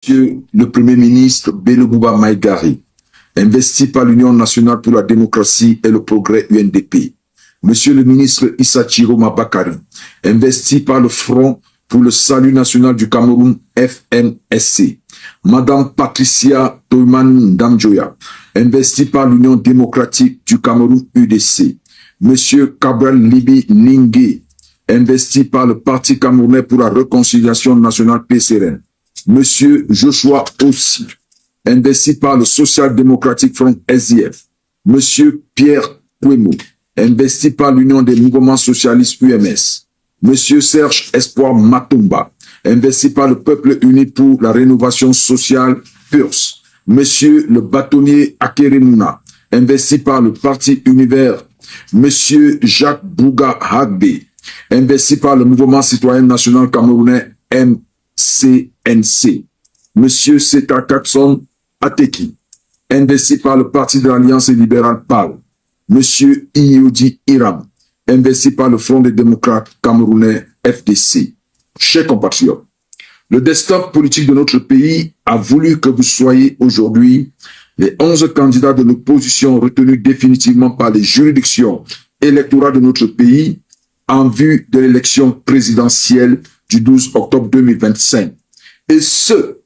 Monsieur le Premier ministre Bello Bouba Maïgari, investi par l'Union nationale pour la démocratie et le progrès UNDP. Monsieur le ministre Issa Chiroma Bakari, investi par le Front pour le salut national du Cameroun FNSC. Madame Patricia Toyman Damjoya, investie par l'Union démocratique du Cameroun UDC. Monsieur Cabral Libi Ningue, investi par le Parti camerounais pour la réconciliation nationale PCRN. Monsieur Joshua Ossi, investi par le Social Democratic Front SDF. Monsieur Pierre Kouemo, investi par l'Union des mouvements socialistes UMS. Monsieur Serge Espoir Matumba, investi par le Peuple uni pour la rénovation sociale PURS. Monsieur le bâtonnier Akeremouna, investi par le Parti Univers. Monsieur Jacques Bouga Hagbe, investi par le Mouvement citoyen national camerounais MCNC. Monsieur Seta Katson Ateki, investi par le Parti de l'Alliance libérale PAL. Monsieur Iyodi Iram, investi par le Front des démocrates camerounais FDC. Chers compatriotes, le destin politique de notre pays a voulu que vous soyez aujourd'hui les 11 candidats de l'opposition retenus définitivement par les juridictions électorales de notre pays en vue de l'élection présidentielle du 12 octobre 2025. Et ce,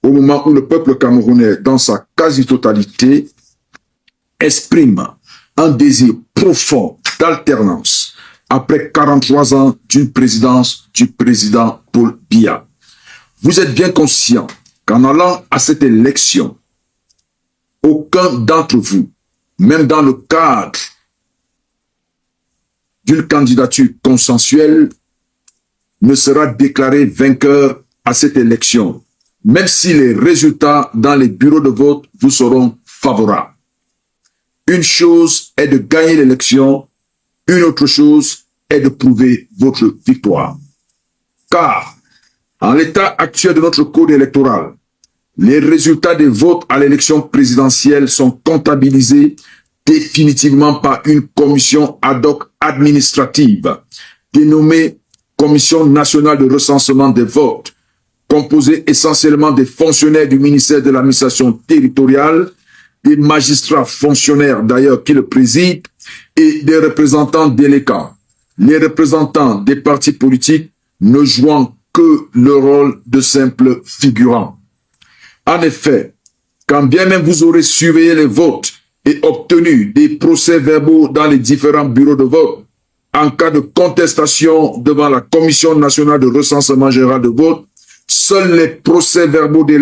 au moment où le peuple camerounais, dans sa quasi-totalité, exprime un désir profond d'alternance après 43 ans d'une présidence du président Paul Biya. Vous êtes bien conscient qu'en allant à cette élection, aucun d'entre vous, même dans le cadre d'une candidature consensuelle, ne sera déclaré vainqueur à cette élection, même si les résultats dans les bureaux de vote vous seront favorables. Une chose est de gagner l'élection, une autre chose est de prouver votre victoire. Car, en l'état actuel de notre code électoral, les résultats des votes à l'élection présidentielle sont comptabilisés définitivement par une commission ad hoc administrative dénommée Commission nationale de recensement des votes, composée essentiellement des fonctionnaires du ministère de l'administration territoriale, des magistrats fonctionnaires d'ailleurs qui le président et des représentants délégués. Les représentants des partis politiques ne jouant que le rôle de simples figurants. En effet, quand bien même vous aurez surveillé les votes et obtenu des procès-verbaux dans les différents bureaux de vote, en cas de contestation devant la Commission nationale de recensement général de vote, seuls les procès-verbaux des